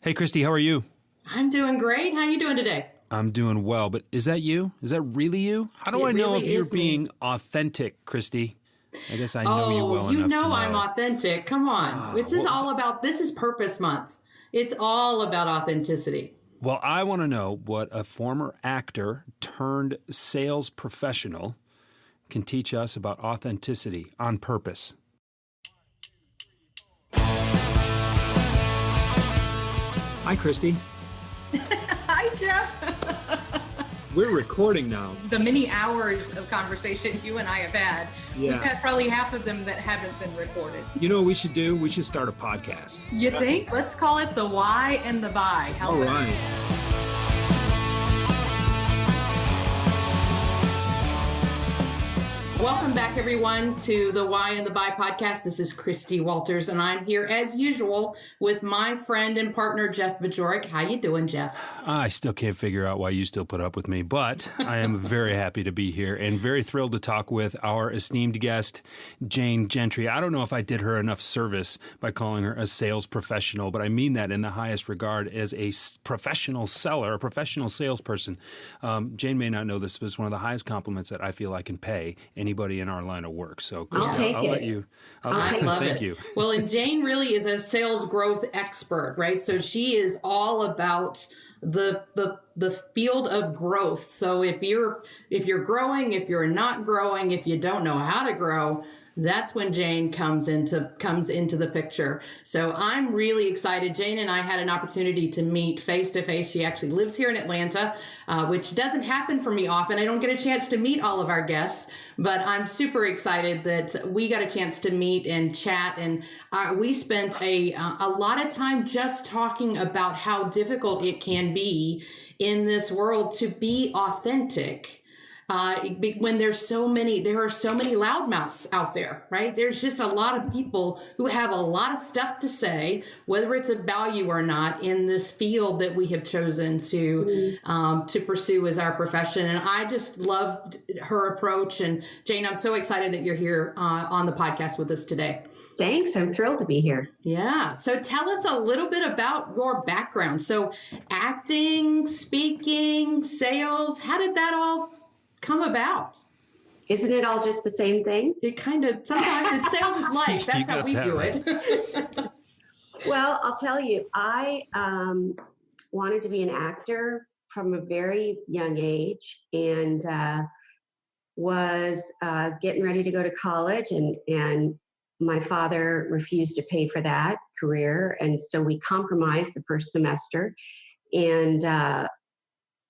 Hey, Christie, how are you? I'm doing great. How are you doing today? I'm doing well, but is that you? Is that really you? How do I know if you're being authentic, Christie? I guess I know you well enough to know. I'm authentic. Come on. This is Purpose Month. It's all about authenticity. Well, I want to know what a former actor turned sales professional can teach us about authenticity on purpose. Hi, Christie. Hi, Jeff. We're recording now. The many hours of conversation you and I have had, We've had probably half of them that haven't been recorded. You know what we should do? We should start a podcast. You think? Let's call it The Why and the Buy. All right. Welcome back, everyone, to the Why and the Buy podcast. This is Christie Walters, and I'm here, as usual, with my friend and partner, Jeff Bajorek. How you doing, Jeff? I still can't figure out why you still put up with me, but I am very happy to be here and very thrilled to talk with our esteemed guest, Jane Gentry. I don't know if I did her enough service by calling her a sales professional, but I mean that in the highest regard as a professional seller, a professional salesperson. Jane may not know this, but it's one of the highest compliments that I feel I can pay anybody in our line of work. So, Christie, I'll let you. I love thank it. you. Well, and Jane really is a sales growth expert, right? So she is all about the field of growth. So if you're growing, if you're not growing, if you don't know how to grow, that's when Jane comes into the picture. So I'm really excited. Jane and I had an opportunity to meet face to face. She actually lives here in Atlanta, which doesn't happen for me often. I don't get a chance to meet all of our guests, but I'm super excited that we got a chance to meet and chat. And we spent a lot of time just talking about how difficult it can be in this world to be authentic. When there are so many loudmouths out there, right? There's just a lot of people who have a lot of stuff to say, whether it's of value or not, in this field that we have chosen to pursue as our profession. And I just loved her approach. And Jane, I'm so excited that you're here on the podcast with us today. Thanks. I'm thrilled to be here. Yeah. So tell us a little bit about your background. So acting, speaking, sales, how did that all come about? Isn't it all just the same thing? It kind of, sometimes it's sales is life. That's how we do it. Well, I'll tell you, I wanted to be an actor from a very young age and was getting ready to go to college and my father refused to pay for that career. And so we compromised the first semester and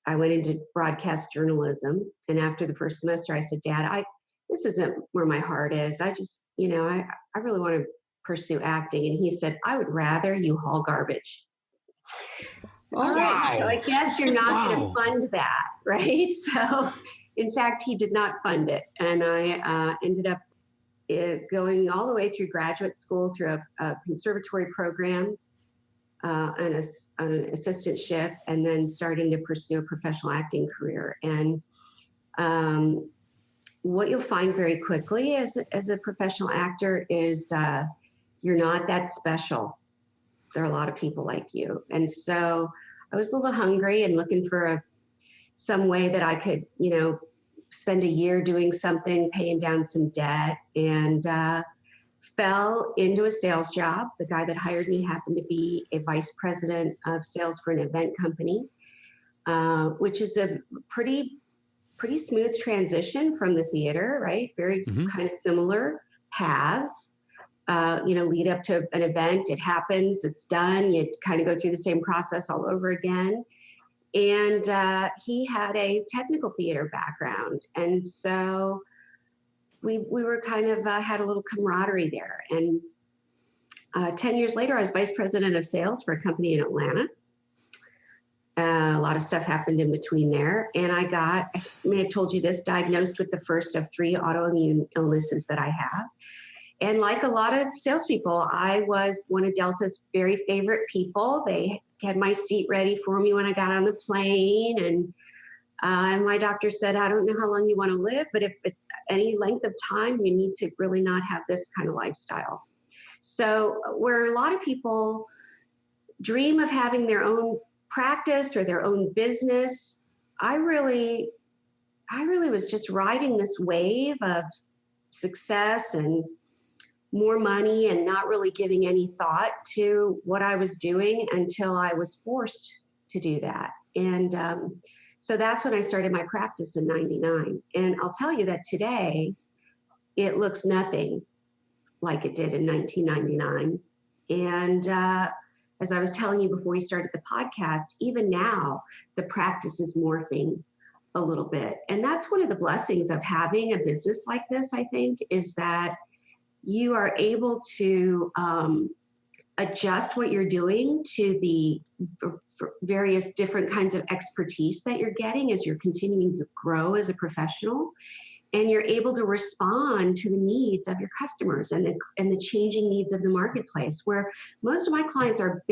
I went into broadcast journalism. And after the first semester, I said, Dad, this isn't where my heart is. I just, I really want to pursue acting. And he said, I would rather you haul garbage. All right. So I guess you're not going to fund that, right? So in fact, he did not fund it. And I ended up going all the way through graduate school through a conservatory program. An assistantship, and then starting to pursue a professional acting career. And what you'll find very quickly as a professional actor is you're not that special. There are a lot of people like you. And so I was a little hungry and looking for some way that I could, spend a year doing something, paying down some debt, and fell into a sales job. The guy that hired me happened to be a vice president of sales for an event company, which is a pretty smooth transition from the theater, right? Very kind of similar paths. Lead up to an event, it happens, it's done. You kind of go through the same process all over again. And he had a technical theater background. And so we were kind of had a little camaraderie there. And 10 years later, I was vice president of sales for a company in Atlanta. A lot of stuff happened in between there. And I may have told you this, diagnosed with the first of 3 autoimmune illnesses that I have. And like a lot of salespeople, I was one of Delta's very favorite people. They had my seat ready for me when I got on the plane. And my doctor said, I don't know how long you want to live, but if it's any length of time, you need to really not have this kind of lifestyle. So where a lot of people dream of having their own practice or their own business, I really was just riding this wave of success and more money and not really giving any thought to what I was doing until I was forced to do that. And so that's when I started my practice in 99. And I'll tell you that today, it looks nothing like it did in 1999. And as I was telling you before we started the podcast, even now, the practice is morphing a little bit. And that's one of the blessings of having a business like this, I think, is that you are able to adjust what you're doing to the various different kinds of expertise that you're getting as you're continuing to grow as a professional. And you're able to respond to the needs of your customers and the changing needs of the marketplace, where most of my clients are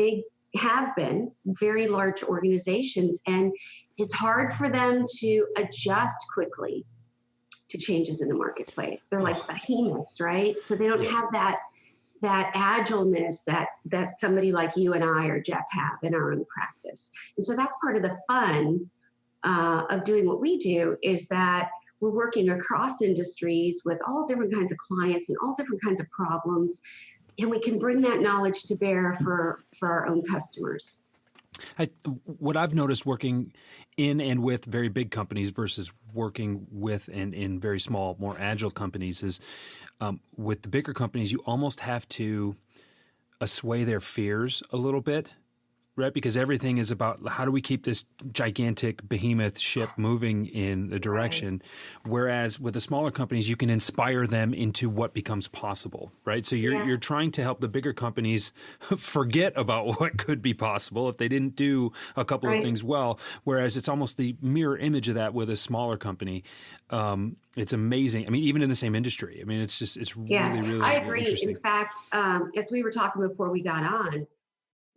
have been very large organizations, and it's hard for them to adjust quickly to changes in the marketplace. They're like behemoths, right? So they don't have that agileness that somebody like you and I or Jeff have in our own practice. And so that's part of the fun of doing what we do, is that we're working across industries with all different kinds of clients and all different kinds of problems, and we can bring that knowledge to bear for our own customers. What I've noticed working in and with very big companies versus working with and in very small, more agile companies is with the bigger companies, you almost have to assuage their fears a little bit, right? Because everything is about how do we keep this gigantic behemoth ship moving in the direction. Whereas with the smaller companies, you can inspire them into what becomes possible, right? So you're trying to help the bigger companies forget about what could be possible if they didn't do a couple of things well. Whereas it's almost the mirror image of that with a smaller company. It's amazing. I mean, even in the same industry. I mean, it's really I agree. Interesting. In fact, as we were talking before we got on,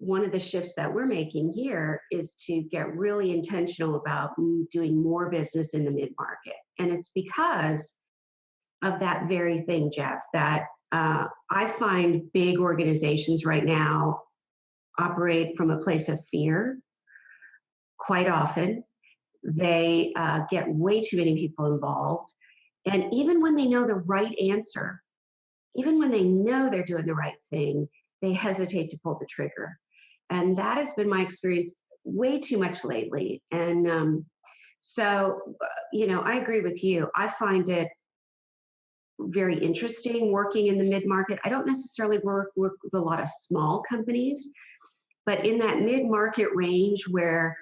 one of the shifts that we're making here is to get really intentional about doing more business in the mid-market. And it's because of that very thing, Jeff, that I find big organizations right now operate from a place of fear quite often. They get way too many people involved. And even when they know the right answer, even when they know they're doing the right thing, they hesitate to pull the trigger. And that has been my experience way too much lately. And so, I agree with you. I find it very interesting working in the mid-market. I don't necessarily work with a lot of small companies, but in that mid-market range where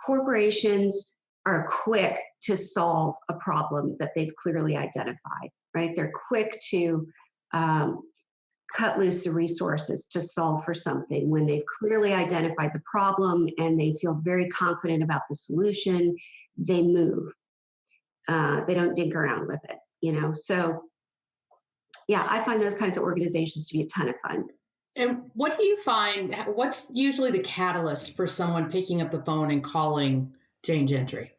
corporations are quick to solve a problem that they've clearly identified, right? They're quick to cut loose the resources to solve for something when they've clearly identified the problem and they feel very confident about the solution. They move. They don't dig around with it, So, I find those kinds of organizations to be a ton of fun. And what do you find? What's usually the catalyst for someone picking up the phone and calling Jane Gentry?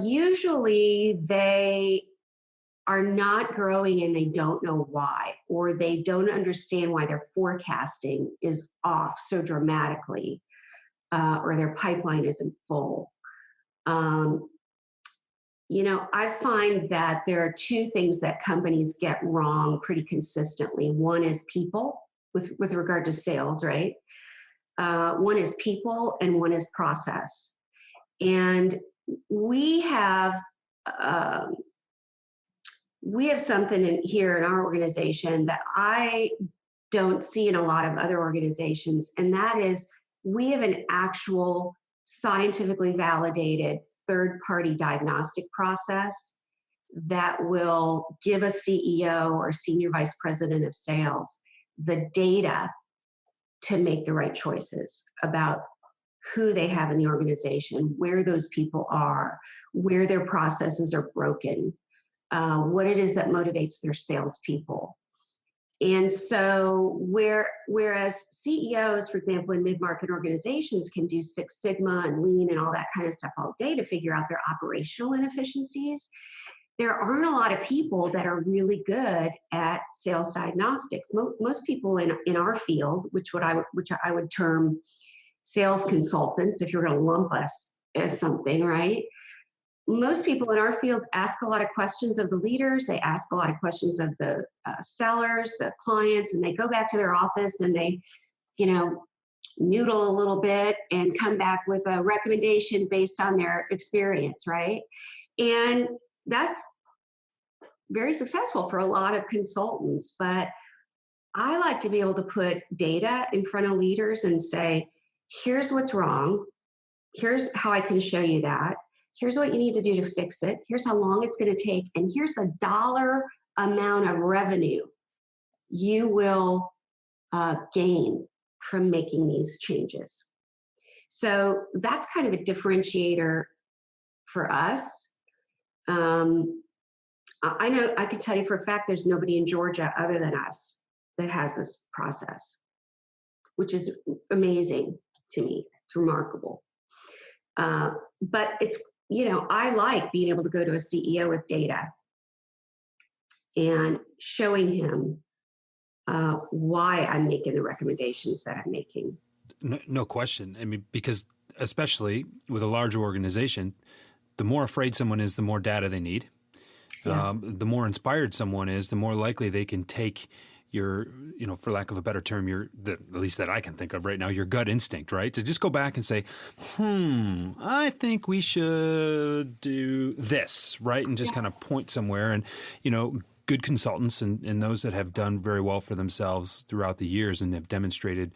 Usually they are not growing and they don't know why, or they don't understand why their forecasting is off so dramatically, or their pipeline isn't full. I find that there are two things that companies get wrong pretty consistently. One is people, with regard to sales, right? One is people and one is process. And we have something here in our organization that I don't see in a lot of other organizations, and that is we have an actual scientifically validated third-party diagnostic process that will give a CEO or senior vice president of sales the data to make the right choices about who they have in the organization, where those people are, where their processes are broken, what it is that motivates their salespeople. And so whereas CEOs, for example, in mid-market organizations can do Six Sigma and Lean and all that kind of stuff all day to figure out their operational inefficiencies, there aren't a lot of people that are really good at sales diagnostics. Most people in our field, which I would term sales consultants, if you're going to lump us as something, right? Most people in our field ask a lot of questions of the leaders. They ask a lot of questions of the sellers, the clients, and they go back to their office and they, noodle a little bit and come back with a recommendation based on their experience, right? And that's very successful for a lot of consultants. But I like to be able to put data in front of leaders and say, here's what's wrong. Here's how I can show you that. Here's what you need to do to fix it. Here's how long it's going to take. And here's the dollar amount of revenue you will gain from making these changes. So that's kind of a differentiator for us. I know I could tell you for a fact there's nobody in Georgia other than us that has this process, which is amazing to me. It's remarkable. But it's, I like being able to go to a CEO with data and showing him why I'm making the recommendations that I'm making. No question. I mean, because especially with a larger organization, the more afraid someone is, the more data they need. Yeah. The more inspired someone is, the more likely they can take your, for lack of a better term, at least that I can think of right now, your gut instinct, right? To just go back and say, I think we should do this, right? And just kind of point somewhere. And, good consultants and those that have done very well for themselves throughout the years and have demonstrated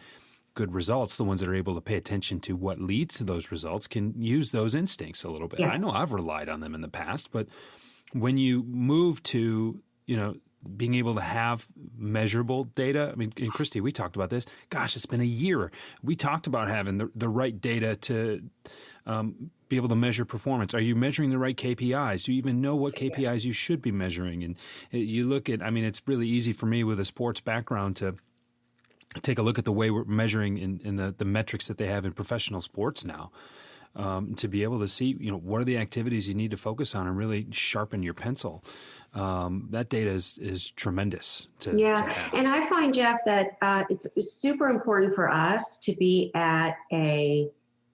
good results, the ones that are able to pay attention to what leads to those results, can use those instincts a little bit. Yeah. I know I've relied on them in the past, but when you move to, being able to have measurable data, I mean, and Christie, we talked about this. Gosh, it's been a year. We talked about having the right data to be able to measure performance. Are you measuring the right KPIs? Do you even know what KPIs you should be measuring? And you look at, it's really easy for me with a sports background to take a look at the way we're measuring in the metrics that they have in professional sports now. To be able to see, what are the activities you need to focus on and really sharpen your pencil. That data is tremendous to have. And I find, Jeff, that it's super important for us to be at a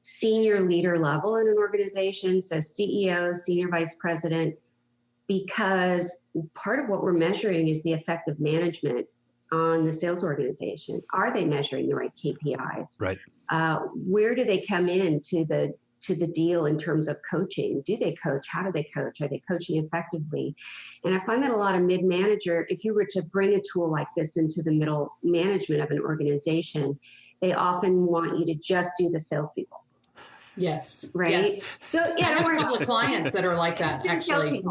senior leader level in an organization, so CEO, senior vice president, because part of what we're measuring is the effective management on the sales organization. Are they measuring the right KPIs? Right. Where do they come in to the deal in terms of coaching? Do they coach? How do they coach? Are they coaching effectively? And I find that a lot of mid-manager, if you were to bring a tool like this into the middle management of an organization, they often want you to just do the salespeople. Yes. Right. Yes. So I have a couple of clients that are like that, actually,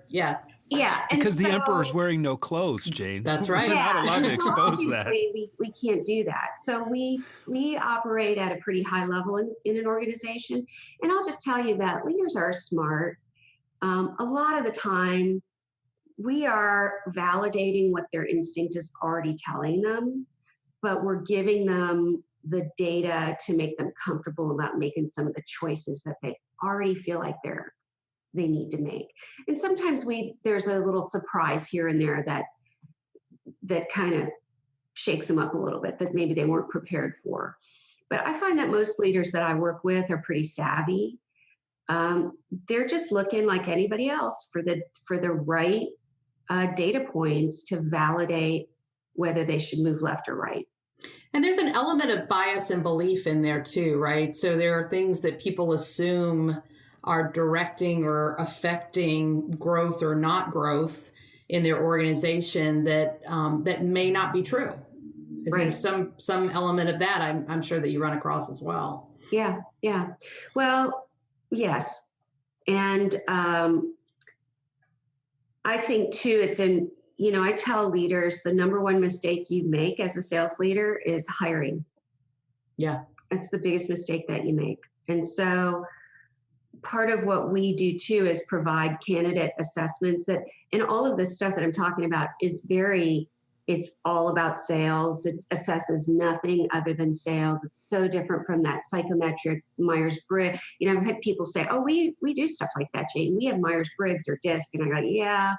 Yeah. Because the emperor's wearing no clothes, Jane. That's right. We're not allowed to expose that. We can't do that. So we operate at a pretty high level in an organization. And I'll just tell you that leaders are smart. A lot of the time, we are validating what their instinct is already telling them, but we're giving them the data to make them comfortable about making some of the choices that they already feel like they need to make. And sometimes there's a little surprise here and there that kind of shakes them up a little bit that maybe they weren't prepared for. But I find that most leaders that I work with are pretty savvy. They're just looking like anybody else for the right data points to validate whether they should move left or right. And there's an element of bias and belief in there too, right? So there are things that people assume are directing or affecting growth or not growth in their organization that may not be true. Is Right. there some element of that I'm sure that you run across as well? Yeah. Well, yes. And I think too, I tell leaders the number one mistake you make as a sales leader is hiring. Yeah. That's the biggest mistake that you make. And so part of what we do too is provide candidate assessments and all of this stuff that I'm talking about is very It's all about sales. It assesses nothing other than sales. It's so different from that psychometric Myers-Briggs. You know, I've had people say, oh, we do stuff like that, Jane. We have Myers-Briggs or DISC. And I go, yeah,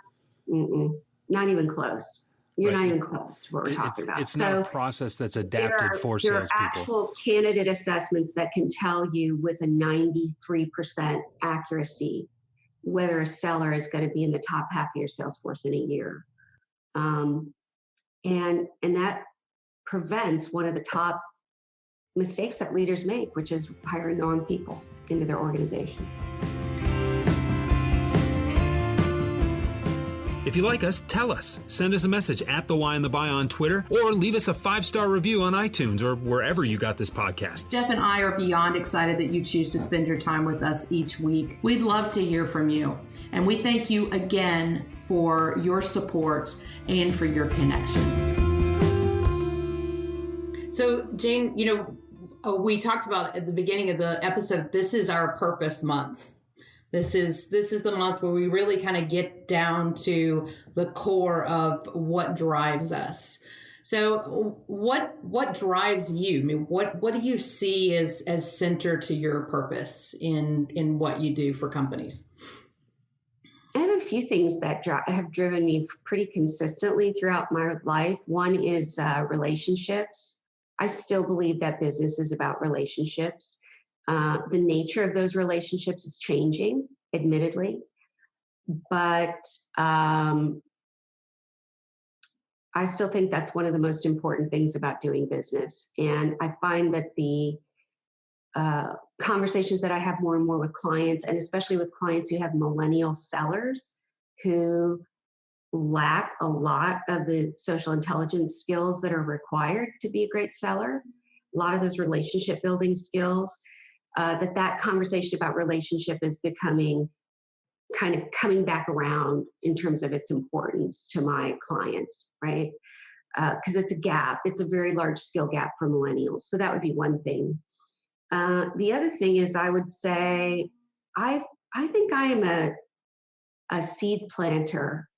not even close. You're not even close to what we're talking about. It's not a process that's adapted for salespeople. There are actual candidate assessments that can tell you with a 93% accuracy whether a seller is going to be in the top half of your sales force in a year. And that prevents one of the top mistakes that leaders make, which is hiring the wrong people into their organization. If you like us, tell us. Send us a message at The Why and the Buy on Twitter, or leave us a 5-star review on iTunes or wherever you got this podcast. Jeff and I are beyond excited that you choose to spend your time with us each week. We'd love to hear from you. And we thank you again for your support and for your connection. So, Jane, we talked about at the beginning of the episode, this is our purpose month. This is the month where we really kind of get down to the core of what drives us. So what drives you? I mean, what do you see as center to your purpose in what you do for companies? I have a few things that have driven me pretty consistently throughout my life. One is relationships. I still believe that business is about relationships. The nature of those relationships is changing, admittedly, but I still think that's one of the most important things about doing business. And I find that the conversations that I have more and more with clients, and especially with clients who have millennial sellers who lack a lot of the social intelligence skills that are required to be a great seller, a lot of those relationship building skills, that conversation about relationship is becoming kind of coming back around in terms of its importance to my clients, right? Because it's a gap. It's a very large skill gap for millennials. So that would be one thing. The other thing is I would say I think I am a seed planter.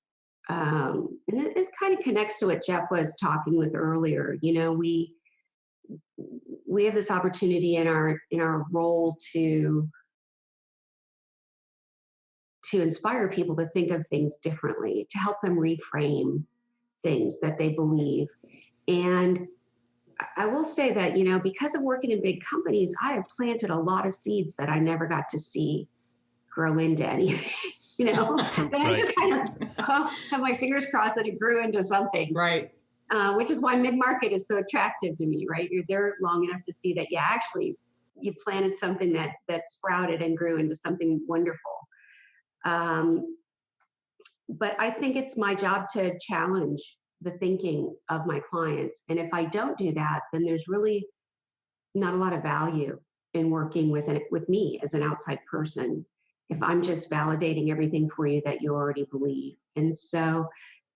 And it kind of connects to what Jeff was talking with earlier. You know, we have this opportunity in our role to inspire people to think of things differently, to help them reframe things that they believe. And I will say that, because of working in big companies, I have planted a lot of seeds that I never got to see grow into anything, But I just kind of have my fingers crossed that it grew into something. Right. Which is why mid-market is so attractive to me, right? You're there long enough to see that, you planted something that sprouted and grew into something wonderful. But I think it's my job to challenge the thinking of my clients. And if I don't do that, then there's really not a lot of value in working with me as an outside person, if I'm just validating everything for you that you already believe. And so,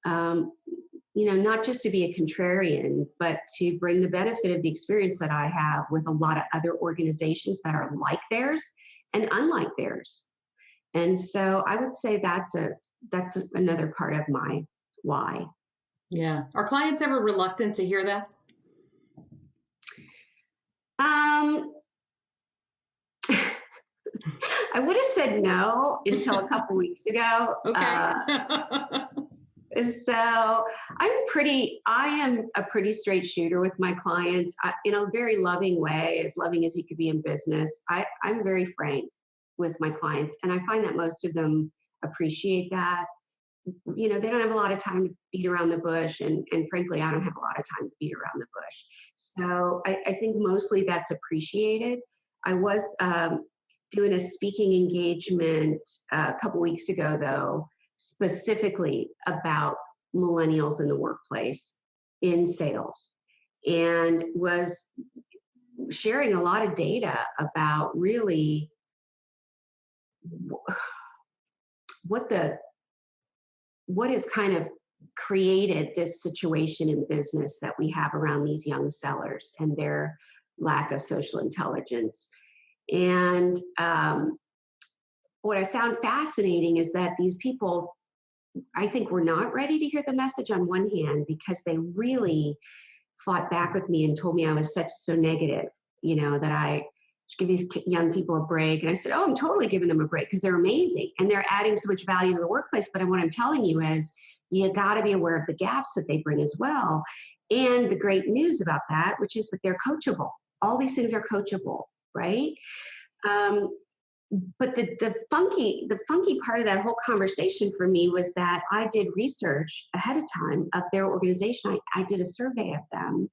not just to be a contrarian, but to bring the benefit of the experience that I have with a lot of other organizations that are like theirs and unlike theirs. And so I would say that's another part of my why. Yeah. Are clients ever reluctant to hear that? I would have said no until a couple weeks ago. Okay. So I am a pretty straight shooter with my clients in a very loving way, as loving as you could be in business. I'm very frank with my clients, and I find that most of them appreciate that. They don't have a lot of time to beat around the bush, and frankly, I don't have a lot of time to beat around the bush. So I think mostly that's appreciated. I was doing a speaking engagement a couple weeks ago, though, specifically about millennials in the workplace in sales, and was sharing a lot of data about really what has kind of created this situation in business that we have around these young sellers and their lack of social intelligence. And what I found fascinating is that these people I think were not ready to hear the message on one hand, because they really fought back with me and told me I was so negative, that I should give these young people a break. And I said, oh, I'm totally giving them a break because they're amazing and they're adding so much value to the workplace. But what I'm telling you is you got to be aware of the gaps that they bring as well. And the great news about that, which is that they're coachable. All these things are coachable, right? But the funky part of that whole conversation for me was that I did research ahead of time of their organization. I did a survey of them,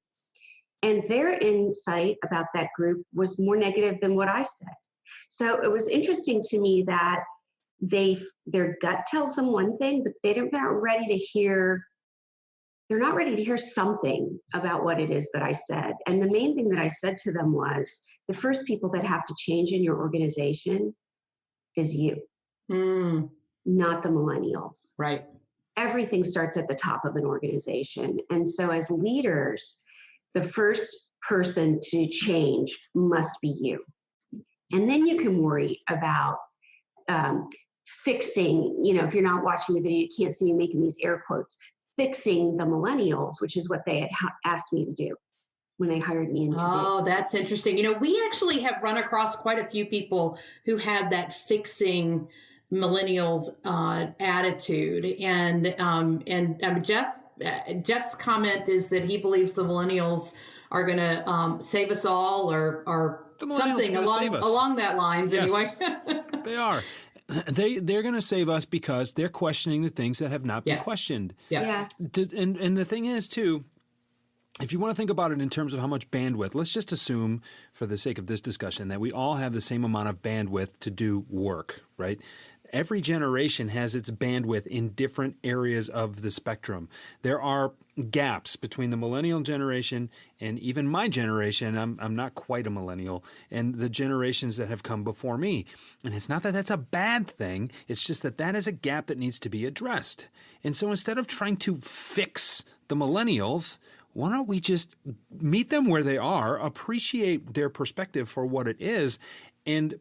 and their insight about that group was more negative than what I said. So it was interesting to me that their gut tells them one thing, but they're not ready to hear something about what it is that I said. And the main thing that I said to them was, the first people that have to change in your organization is you, not the millennials. Right. Everything starts at the top of an organization. And so as leaders, the first person to change must be you. And then you can worry about fixing, if you're not watching the video, you can't see me making these air quotes, fixing the millennials, which is what they had asked me to do when they hired me. Oh, that's interesting. We actually have run across quite a few people who have that fixing millennials attitude. And Jeff's comment is that he believes the millennials are going to save us all, or something along that lines. Yes, anyway. They are. They're going to save us because they're questioning the things that have not been questioned. Yes. And the thing is, too, if you want to think about it in terms of how much bandwidth, let's just assume, for the sake of this discussion, that we all have the same amount of bandwidth to do work, right? Every generation has its bandwidth in different areas of the spectrum. There are gaps between the millennial generation and even my generation. I'm not quite a millennial, and the generations that have come before me. And it's not that that's a bad thing. It's just that is a gap that needs to be addressed. And so instead of trying to fix the millennials, why don't we just meet them where they are, appreciate their perspective for what it is, and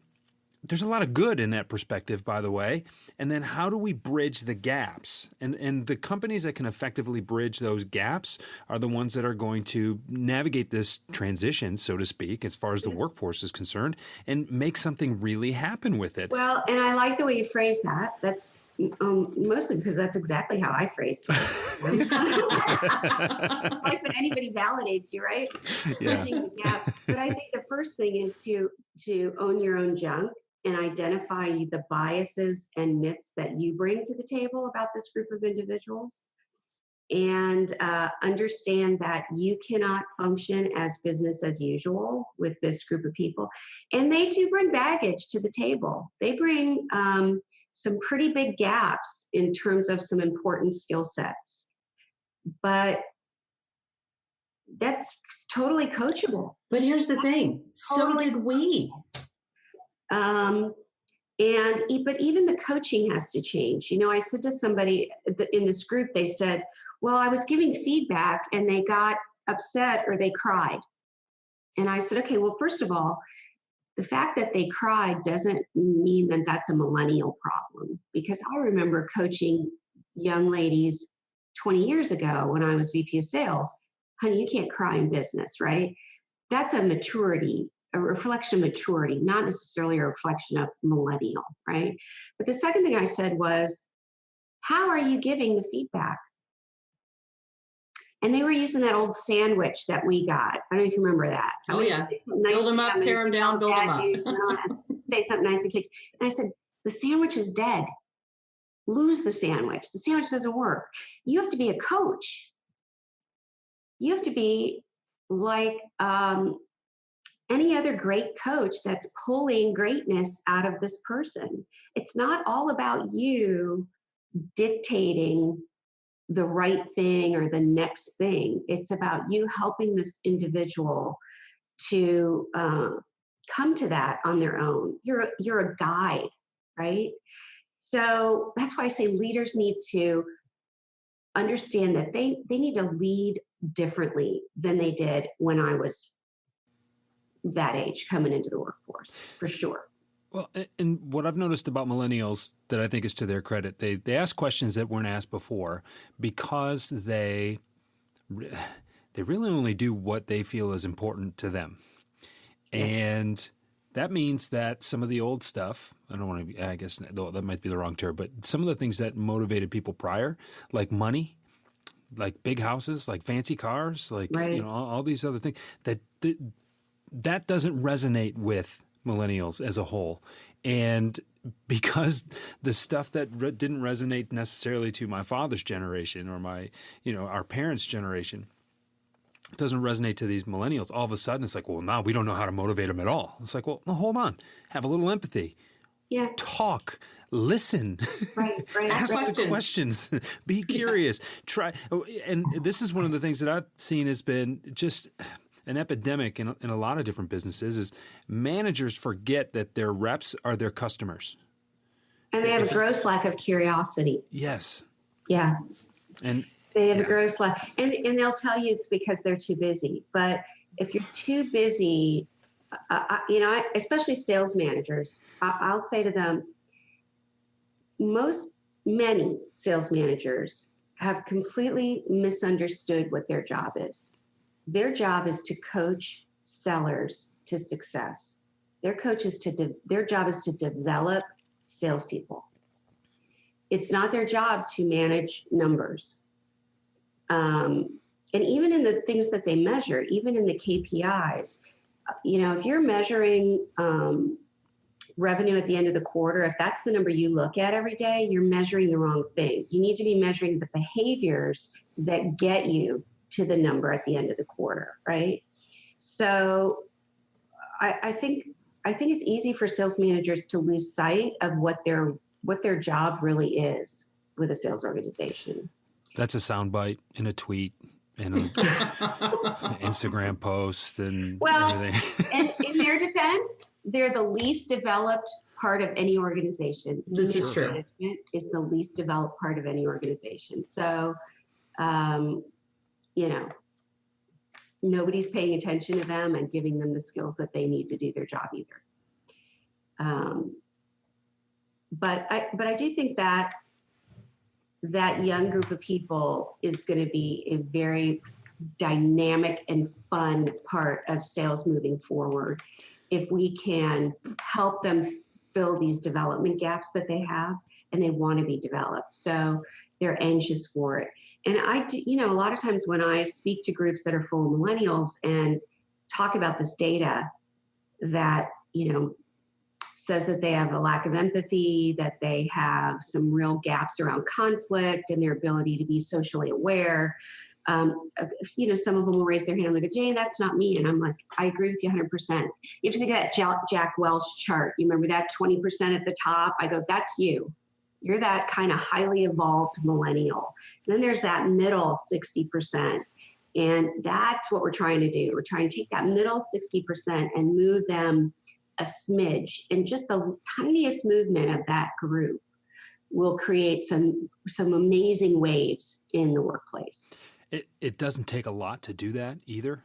there's a lot of good in that perspective, by the way. And then how do we bridge the gaps? And the companies that can effectively bridge those gaps are the ones that are going to navigate this transition, so to speak, as far as the workforce is concerned, and make something really happen with it. Well, and I like the way you phrase that. That's mostly because that's exactly how I phrased it. Like when anybody validates you, right? Yeah. Bridging the gap. But I think the first thing is to own your own junk and identify the biases and myths that you bring to the table about this group of individuals, and understand that you cannot function as business as usual with this group of people. And they do bring baggage to the table. They bring some pretty big gaps in terms of some important skill sets. But that's totally coachable. But here's the thing. So did we. But even the coaching has to change. I said to somebody in this group, they said, well, I was giving feedback and they got upset or they cried. And I said, okay, well, first of all, the fact that they cried doesn't mean that that's a millennial problem, because I remember coaching young ladies 20 years ago when I was VP of sales. Honey, you can't cry in business, right? That's a reflection of maturity, not necessarily a reflection of millennial, right? But the second thing I said was, how are you giving the feedback? And they were using that old sandwich that we got. I don't know if you remember that. Oh, yeah. Build them up, tear them down, build them up. Say something nice and kick. And I said, the sandwich is dead. Lose the sandwich. The sandwich doesn't work. You have to be a coach. You have to be like any other great coach that's pulling greatness out of this person. It's not all about you dictating the right thing or the next thing. It's about you helping this individual to come to that on their own. You're a guide, right? So that's why I say leaders need to understand that they need to lead differently than they did when I was that age coming into the workforce, for sure. Well, and what I've noticed about millennials that I think is to their credit, they ask questions that weren't asked before because they really only do what they feel is important to them. And that means that some of the old stuff, I don't want to, I guess that might be the wrong term, but some of the things that motivated people prior, like money, like big houses, like fancy cars, like, Right. all these other things, that doesn't resonate with millennials as a whole. And because the stuff that didn't resonate necessarily to my father's generation or our parents' generation doesn't resonate to these millennials, all of a sudden it's like, well, now we don't know how to motivate them at all. It's like, well, no, hold on. Have a little empathy. Yeah. Talk. Listen. Right. Ask the questions. Be curious. Try. And this is one of the things that I've seen has been just an epidemic in a lot of different businesses is managers forget that their reps are their customers. And they have a gross lack of curiosity. Yes. Yeah. And they have a gross lack. And they'll tell you it's because they're too busy. But if you're too busy, especially sales managers, I'll say to them, many sales managers have completely misunderstood what their job is. Their job is to coach sellers to success. Their job is to develop salespeople. It's not their job to manage numbers. And even in the things that they measure, even in the KPIs, if you're measuring revenue at the end of the quarter, if that's the number you look at every day, you're measuring the wrong thing. You need to be measuring the behaviors that get you to the number at the end of the quarter, right? So I think it's easy for sales managers to lose sight of what their job really is with a sales organization. That's a soundbite in a tweet, in an Instagram post, and everything. And in their defense, they're the least developed part of any organization. This is true. Management is the least developed part of any organization. So, nobody's paying attention to them and giving them the skills that they need to do their job either. But I do think that young group of people is going to be a very dynamic and fun part of sales moving forward if we can help them fill these development gaps that they have and they want to be developed. So they're anxious for it. And a lot of times when I speak to groups that are full of millennials and talk about this data that, says that they have a lack of empathy, that they have some real gaps around conflict and their ability to be socially aware. Some of them will raise their hand and look at Jane, that's not me. And I'm like, I agree with you 100%. You have to think of that Jack Welch chart. You remember that 20% at the top? I go, that's you. You're that kind of highly evolved millennial. Then there's that middle 60%. And that's what we're trying to do. We're trying to take that middle 60% and move them a smidge. And just the tiniest movement of that group will create some amazing waves in the workplace. It doesn't take a lot to do that either.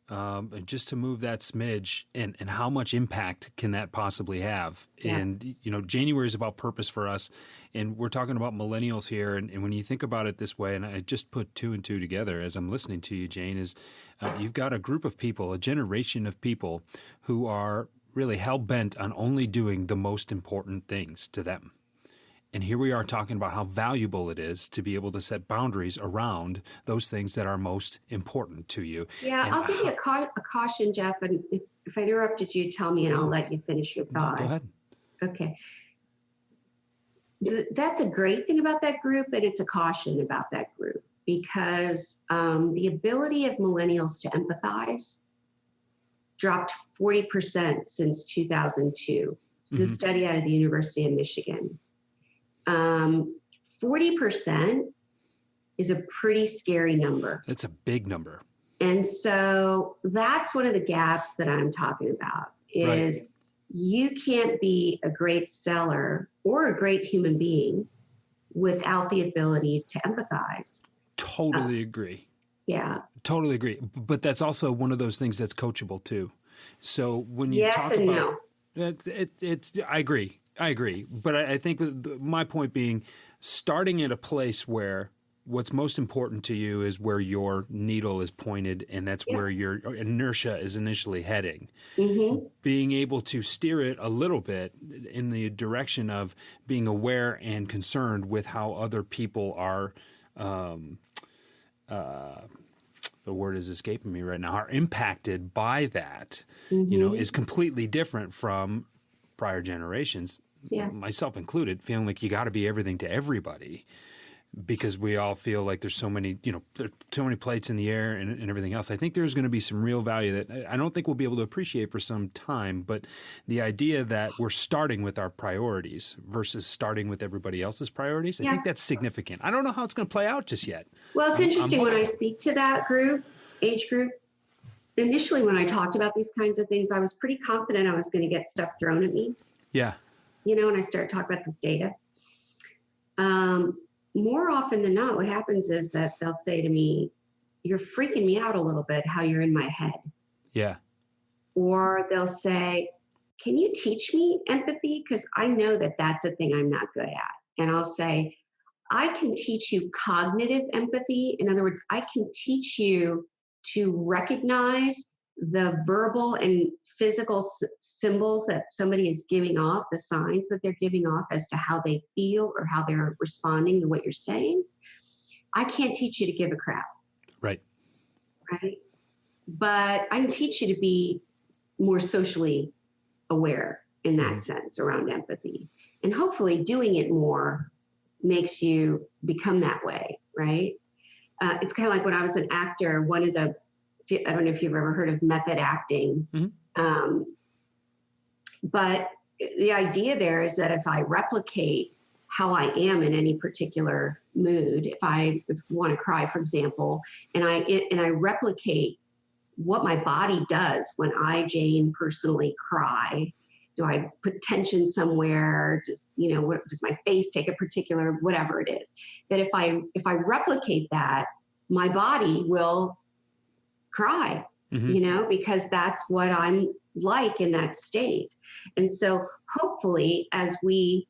And just to move that smidge and how much impact can that possibly have? Yeah. And, January is about purpose for us. And we're talking about millennials here. And when you think about it this way, and I just put two and two together as I'm listening to you, Jane, is you've got a group of people, a generation of people who are really hell-bent on only doing the most important things to them. And here we are talking about how valuable it is to be able to set boundaries around those things that are most important to you. Yeah, I'll give you a caution, Jeff. And if I interrupted you, tell me and I'll let you finish your thought. No, go ahead. Okay. That's a great thing about that group, and it's a caution about that group because the ability of millennials to empathize dropped 40% since 2002. This is a study out of the University of Michigan. 40% is a pretty scary number. It's a big number. And so that's one of the gaps that I'm talking about is you can't be a great seller or a great human being without the ability to empathize. Totally agree. Yeah. Totally agree. But that's also one of those things that's coachable too. So when you yes talk and about no. I agree. But I think my point being, starting at a place where what's most important to you is where your needle is pointed, and that's where your inertia is initially heading. Mm-hmm. Being able to steer it a little bit in the direction of being aware and concerned with how other people are, the word is escaping me right now, are impacted by that, is completely different from prior generations, myself included, feeling like you got to be everything to everybody. Because we all feel like there's so many, there's so many plates in the air and everything else. I think there's going to be some real value that I don't think we'll be able to appreciate for some time. But the idea that we're starting with our priorities versus starting with everybody else's priorities, I think that's significant. I don't know how it's going to play out just yet. Well, it's interesting when I speak to that age group. Initially, when I talked about these kinds of things, I was pretty confident I was going to get stuff thrown at me. Yeah. And I started talking about this data. More often than not, what happens is that they'll say to me, "You're freaking me out a little bit how you're in my head." Yeah. Or they'll say, "Can you teach me empathy? Because I know that that's a thing I'm not good at." And I'll say, "I can teach you cognitive empathy. In other words, I can teach you to recognize the verbal and physical symbols that somebody is giving off, the signs that they're giving off as to how they feel or how they're responding to what you're saying. I can't teach you to give a crap." Right. But I can teach you to be more socially aware in that sense around empathy. And hopefully doing it more makes you become that way, right? It's kind of like when I was an actor, I don't know if you've ever heard of method acting. But the idea there is that if I replicate how I am in any particular mood, if I want to cry, for example, and I replicate what my body does when I, Jane, personally cry. Do I put tension somewhere? Does my face take a particular, whatever it is, that if I replicate that, my body will cry, because that's what I'm like in that state. And so hopefully as we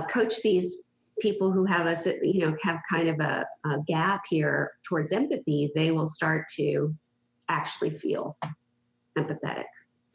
coach these people who have have kind of a gap here towards empathy, they will start to actually feel empathetic.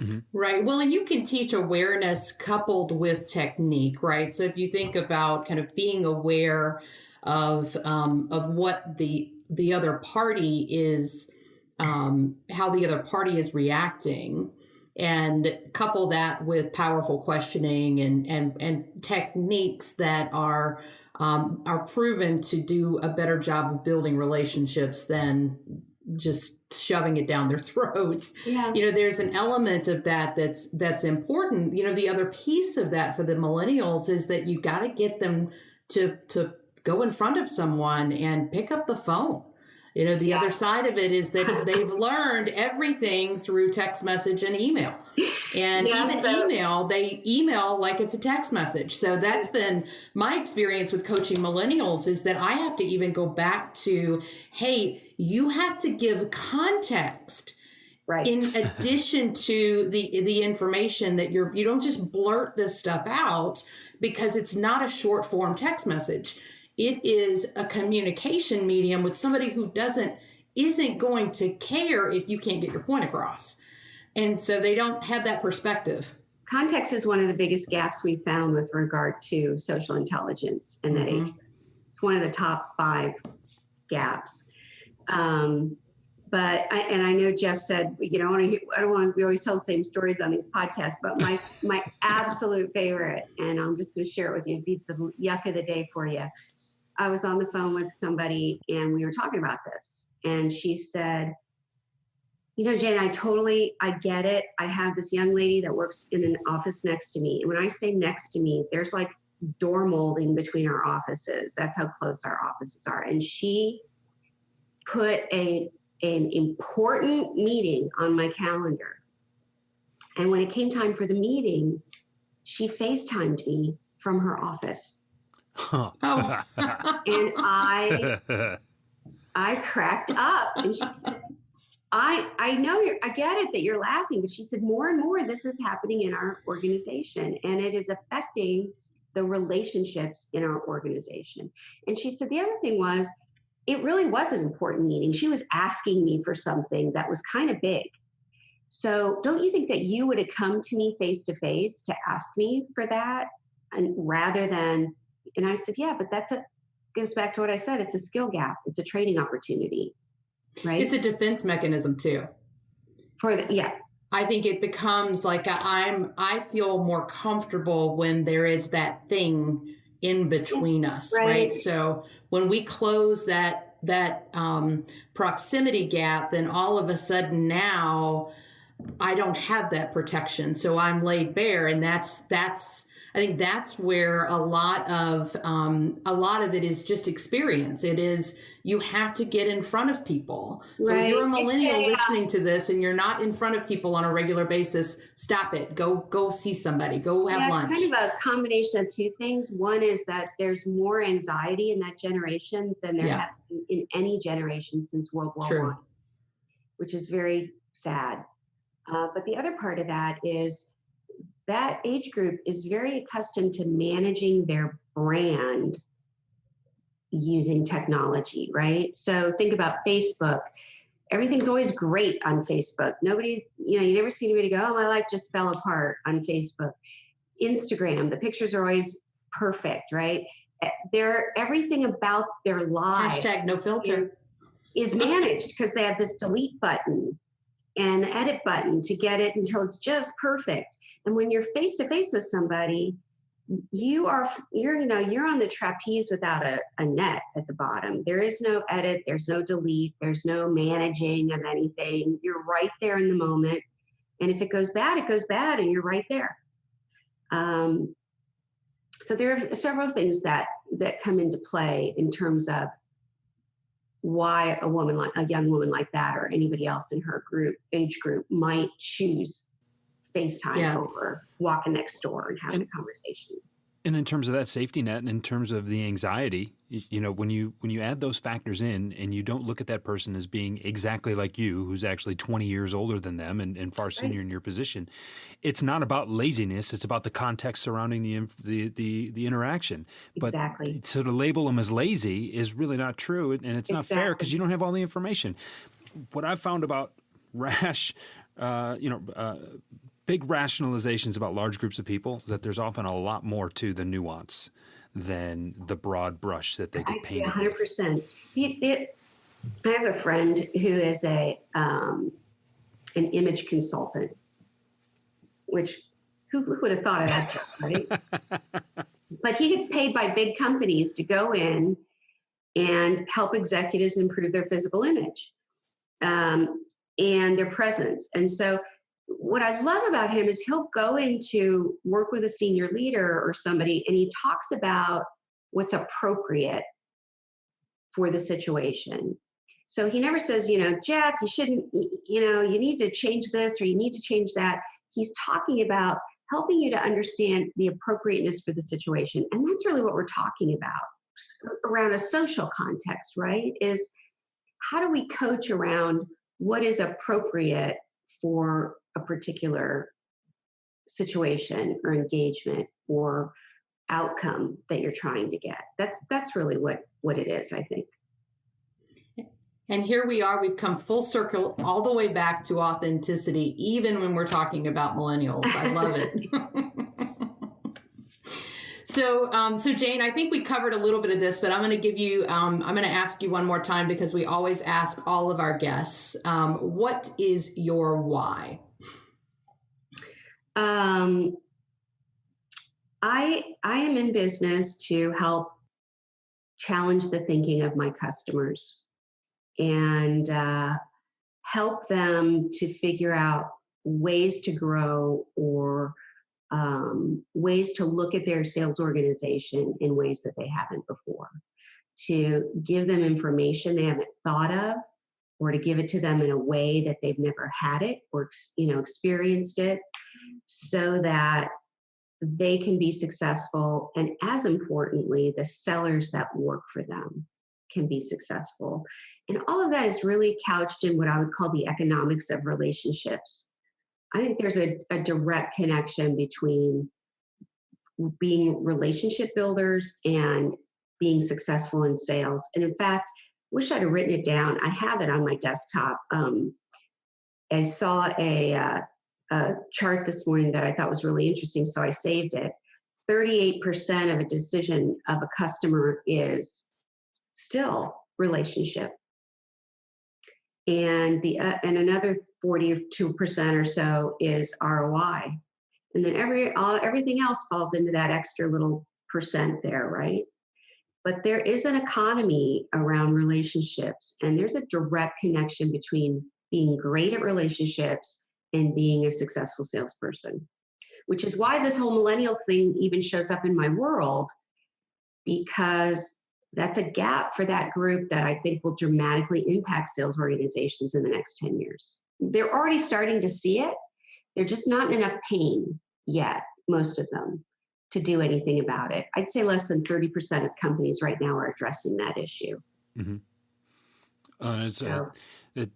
Mm-hmm. Right. Well, and you can teach awareness coupled with technique, right? So if you think about kind of being aware of what the other party is, how the other party is reacting, and couple that with powerful questioning and techniques that are proven to do a better job of building relationships than just shoving it down their throat. Yeah. There's an element of that's important. The other piece of that for the millennials is that you got to get them to go in front of someone and pick up the phone. The other side of it is that they've learned everything through text message and email. And email, they email like it's a text message. So that's been my experience with coaching millennials, is that I have to even go back to, hey, you have to give context. Right. In addition to the information that you don't just blurt this stuff out, because it's not a short form text message. It is a communication medium with somebody who isn't going to care if you can't get your point across. And so they don't have that perspective. Context is one of the biggest gaps we found with regard to social intelligence and that age. It's one of the top 5 gaps. But I know Jeff said, I don't want to, we always tell the same stories on these podcasts, but my absolute favorite, and I'm just going to share it with you, be the yuck of the day for you. I was on the phone with somebody and we were talking about this, and she said, Jane, I get it. I have this young lady that works in an office next to me. And when I say next to me, there's like door molding between our offices. That's how close our offices are. And she put an important meeting on my calendar. And when it came time for the meeting, she FaceTimed me from her office. Huh. Oh. And I cracked up, and she said, I know I get it that you're laughing, but she said more and more this is happening in our organization, and it is affecting the relationships in our organization. And she said the other thing was, it really was an important meeting. She was asking me for something that was kind of big. So don't you think that you would have come to me face to face to ask me for that, and rather than, and I said, yeah, but goes back to what I said. It's a skill gap. It's a training opportunity, right? It's a defense mechanism too. Yeah. I think it becomes like I feel more comfortable when there is that thing in between us, right? So when we close that proximity gap, then all of a sudden now I don't have that protection. So I'm laid bare. And I think that's where a lot of it is just experience. It is, you have to get in front of people. So if you're a millennial listening to this and you're not in front of people on a regular basis, stop it. Go see somebody. Go have lunch. It's kind of a combination of two things. One is that there's more anxiety in that generation than there has been in any generation since World War I, which is very sad. But the other part of that is that age group is very accustomed to managing their brand using technology, right? So think about Facebook. Everything's always great on Facebook. Nobody, you never see anybody go, oh, my life just fell apart on Facebook. Instagram, the pictures are always perfect, right? Everything about their lives. Hashtag no filter. Is managed because they have this delete button and edit button to get it until it's just perfect. And when you're face to face with somebody, you're on the trapeze without a net at the bottom. There is no edit, there's no delete, there's no managing of anything. You're right there in the moment. And if it goes bad, it goes bad, and you're right there. So there are several things that come into play in terms of why a young woman like that or anybody else in her age group might choose FaceTime over walking next door and having a conversation. And in terms of that safety net, and in terms of the anxiety, when you add those factors in, and you don't look at that person as being exactly like you, who's actually 20 years older than them and far senior in your position, it's not about laziness. It's about the context surrounding the interaction. Exactly. But so to label them as lazy is really not true, and it's not fair because you don't have all the information. What I've found about big rationalizations about large groups of people is that there's often a lot more to the nuance than the broad brush that they get painted. 100%. I have a friend who is an image consultant, which who would have thought of that, right? But he gets paid by big companies to go in and help executives improve their physical image and their presence. And so what I love about him is he'll go into work with a senior leader or somebody, and he talks about what's appropriate for the situation. So he never says, Jeff, you shouldn't, you need to change this or you need to change that. He's talking about helping you to understand the appropriateness for the situation. And that's really what we're talking about around a social context, right? Is how do we coach around what is appropriate for a particular situation or engagement or outcome that you're trying to get. That's really what it is, I think. And here we are, we've come full circle all the way back to authenticity, even when we're talking about millennials. I love it. So Jane, I think we covered a little bit of this, but I'm going to ask you one more time because we always ask all of our guests, what is your why? I am in business to help challenge the thinking of my customers and help them to figure out ways to grow or ways to look at their sales organization in ways that they haven't before, to give them information they haven't thought of, or to give it to them in a way that they've never had it or experienced it, so that they can be successful, and as importantly, the sellers that work for them can be successful. And all of that is really couched in what I would call the economics of relationships. I think there's a direct connection between being relationship builders and being successful in sales. And in fact, wish I'd have written it down. I have it on my desktop. I saw a chart this morning that I thought was really interesting, so I saved it. 38% of a decision of a customer is still relationship, and and another 42% or so is ROI, and then everything else falls into that extra little percent there, right? But there is an economy around relationships, and there's a direct connection between being great at relationships and being a successful salesperson, which is why this whole millennial thing even shows up in my world, because that's a gap for that group that I think will dramatically impact sales organizations in the next 10 years. They're already starting to see it. They're just not in enough pain yet, most of them, to do anything about it. I'd say less than 30% of companies right now are addressing that issue. Mm-hmm. It's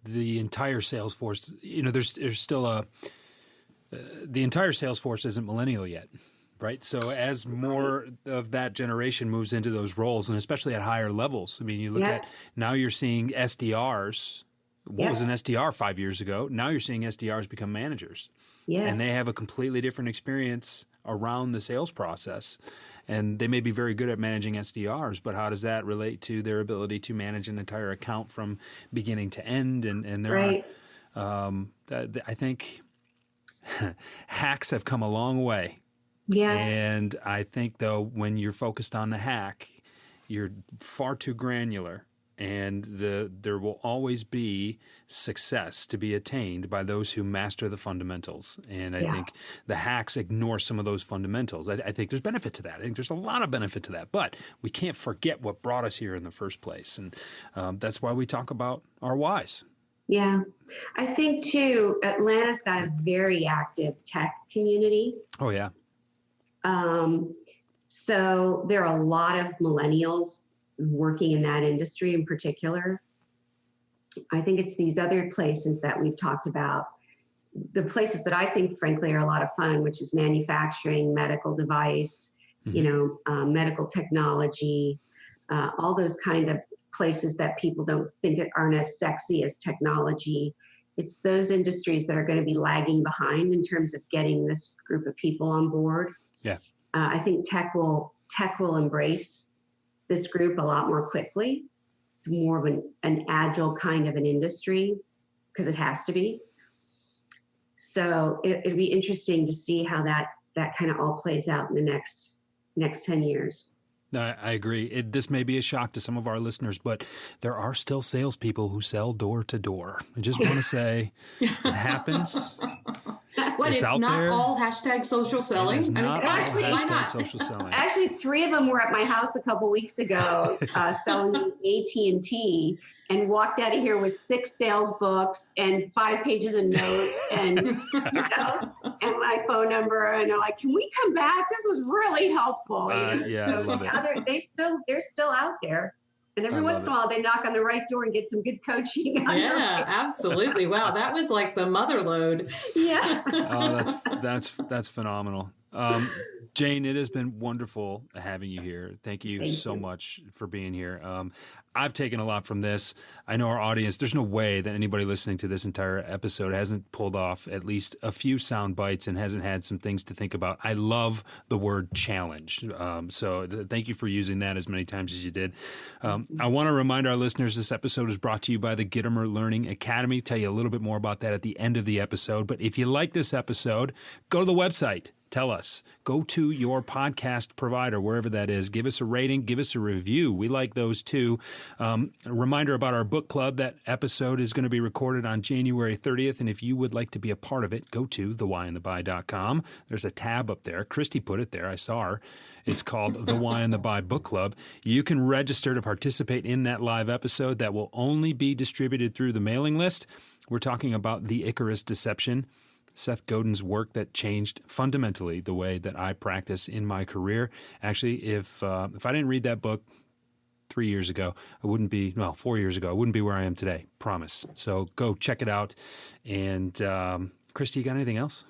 the entire sales force. There's still the entire sales force isn't millennial yet, right? So as more of that generation moves into those roles, and especially at higher levels, I mean, you look at now you're seeing SDRs. What was an SDR 5 years ago? Now you're seeing SDRs become managers. Yes. And they have a completely different experience around the sales process. And they may be very good at managing SDRs, but how does that relate to their ability to manage an entire account from beginning to end? And there are, I think hacks have come a long way. Yeah. And I think, though, when you're focused on the hack, you're far too granular. And there will always be success to be attained by those who master the fundamentals. And I think the hacks ignore some of those fundamentals. I think there's benefit to that. I think there's a lot of benefit to that. But we can't forget what brought us here in the first place. And that's why we talk about our whys. Yeah. I think, too, Atlanta's got a very active tech community. Oh, yeah. So there are a lot of millennials working in that industry in particular. I think it's these other places that we've talked about, the places that I think, frankly, are a lot of fun, which is manufacturing, medical device, medical technology, all those kind of places that people don't think aren't as sexy as technology. It's those industries that are going to be lagging behind in terms of getting this group of people on board. Yeah. I think tech will embrace this group a lot more quickly. It's more of an agile kind of an industry because it has to be. So it'd be interesting to see how that kind of all plays out in the next 10 years. No, I agree. This may be a shock to some of our listeners, but there are still salespeople who sell door to door. I just want to say it happens. It's out not there. All hashtag social selling. It is not all actually, why hashtag not? social selling. Actually, 3 of them were at my house a couple weeks ago selling AT&T, and walked out of here with 6 sales books and 5 pages of notes and and my phone number, and they're like, "Can we come back? This was really helpful." Yeah, I love it. They're still out there. And every once in a while, they knock on the right door and get some good coaching. Yeah, absolutely. Wow, that was like the mother load. Yeah. Oh, that's phenomenal. Jane, it has been wonderful having you here. Thank you so much for being here. I've taken a lot from this. I know our audience, there's no way that anybody listening to this entire episode hasn't pulled off at least a few sound bites and hasn't had some things to think about. I love the word challenge. So thank you for using that as many times as you did. I want to remind our listeners this episode is brought to you by the Gittimer Learning Academy. Tell you a little bit more about that at the end of the episode. But if you like this episode, go to the website. Tell us. Go to your podcast provider, wherever that is. Give us a rating. Give us a review. We like those too. A reminder about our book club. That episode is going to be recorded on January 30th. And if you would like to be a part of it, go to thewhyandthebuy.com. There's a tab up there. Christie put it there. I saw her. It's called The Why and the Buy Book Club. You can register to participate in that live episode that will only be distributed through the mailing list. We're talking about the Icarus Deception, Seth Godin's work that changed fundamentally the way that I practice in my career. Actually, if I didn't read that book, 3 years ago, 4 years ago, I wouldn't be where I am today. Promise. So go check it out. And Christie, you got anything else?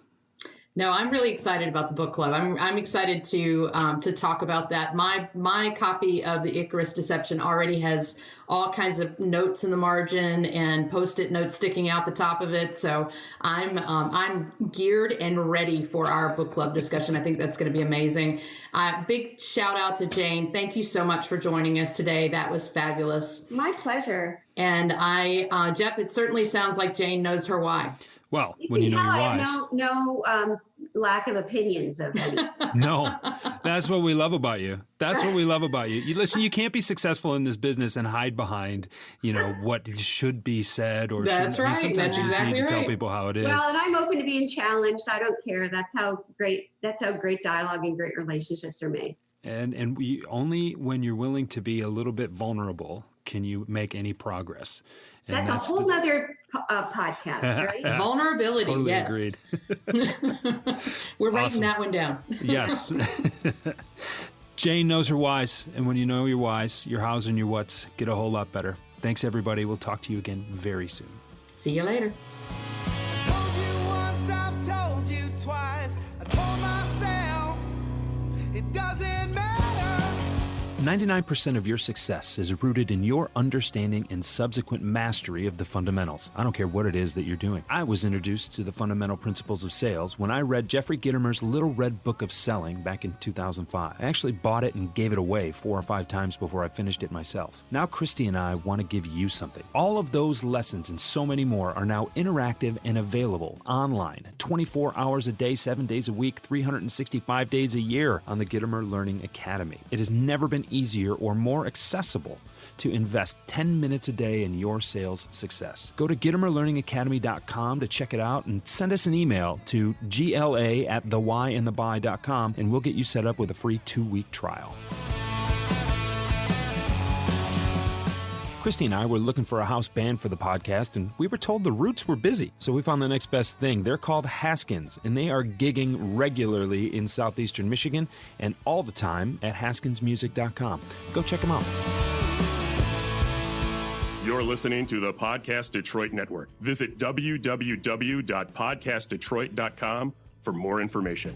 No, I'm really excited about the book club. I'm excited to talk about that. My copy of The Icarus Deception already has all kinds of notes in the margin and Post-it notes sticking out the top of it. So I'm geared and ready for our book club discussion. I think that's going to be amazing. Big shout out to Jane. Thank you so much for joining us today. That was fabulous. My pleasure. And Jeff, it certainly sounds like Jane knows her why. Well, when you know your whys. I have no lack of opinions of any. No, that's what we love about you. That's what we love about you. Listen, you can't be successful in this business and hide behind, what should be said or that's shouldn't. Right. Sometimes that's you just exactly need to right. tell people how it is. Well, and I'm open to being challenged. I don't care. That's how great dialogue and great relationships are made. And we only when you're willing to be a little bit vulnerable can you make any progress. And that's a whole other podcast, right? Vulnerability, totally yes. Agreed. We're writing Awesome. that one down. Yes. Jane knows her whys, and when you know your whys, your hows and your whats get a whole lot better. Thanks, everybody. We'll talk to you again very soon. See you later. I told you once, I've told you twice. I told myself it doesn't matter. 99% of your success is rooted in your understanding and subsequent mastery of the fundamentals. I don't care what it is that you're doing. I was introduced to the fundamental principles of sales when I read Jeffrey Gitomer's Little Red Book of Selling back in 2005. I actually bought it and gave it away 4 or 5 times before I finished it myself. Now Christie and I want to give you something. All of those lessons and so many more are now interactive and available online 24 hours a day, 7 days a week, 365 days a year on the Gitomer Learning Academy. It has never been easier or more accessible to invest 10 minutes a day in your sales success. Go to GitomerLearningAcademy.com to check it out and send us an email to gla@thewhyandthebuy.com and we'll get you set up with a free 2-week trial. Christie and I were looking for a house band for the podcast, and we were told the Roots were busy. So we found the next best thing. They're called Haskins, and they are gigging regularly in southeastern Michigan and all the time at haskinsmusic.com. Go check them out. You're listening to the Podcast Detroit Network. Visit www.podcastdetroit.com for more information.